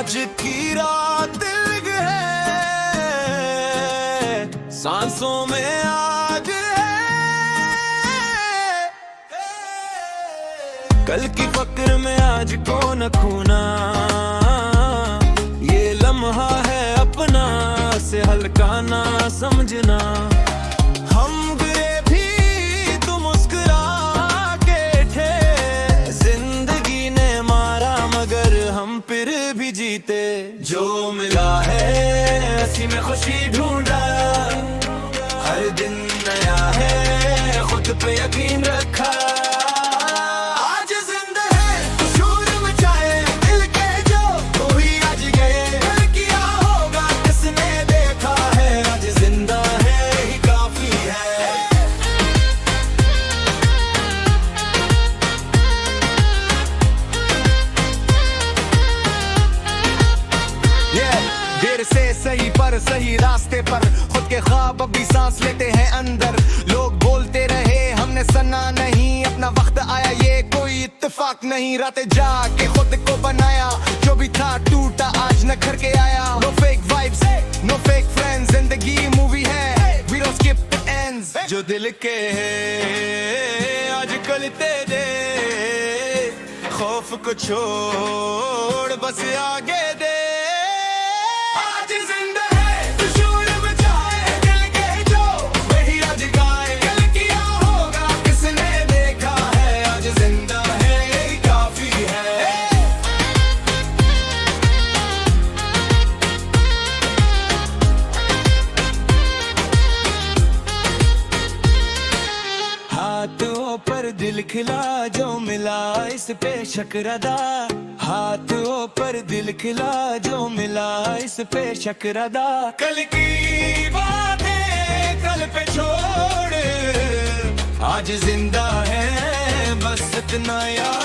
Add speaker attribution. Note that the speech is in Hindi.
Speaker 1: आज की रात अलग है, सांसों में आग है। कल की फक्र में आज को न खोना, ये लम्हा है अपना से हल्का ना समझना। हम गिरे भी तो मुस्कुरा के थे, जिंदगी ने मारा मगर हम फिर भी जीते। जो मिला है उसी में खुशी ढूंढा, हर दिन नया है खुद पे यकीन रखा। आज जिंदा है तो शोर मचाए, दिल के जो कोई आज गए, कल किया होगा किसने देखा है। आज जिंदा है ही काफी है। देर से सही पर सही रास्ते पर, खुद के ख्वाब अभी सांस लेते हैं अंदर। लोग बोलते रहे हमने सुना नहीं, अपना वक्त आया ये कोई इत्तेफाक नहीं। रातें जाके खुद को बनाया, जो भी था टूटा आज न घर के आया। No fake vibes, no fake friends, जिंदगी मूवी है, we don't skip the ends. जो दिल के है आजकल तेरे, खौफ को छोड़ बस आगे दे। आज जिंदा है तो शोर मचाए, दिल के जो वही आज गाए, कल किया होगा किसने देखा है। आज जिंदा है यही काफी है। हाथों पर दिल खिला, जो मिला इस पे शकरदा। हाथों पर दिल खिला, जो मिला इस पे शकरदा। कल की बातें कल पे छोड़, आज जिंदा है बस इतना याद।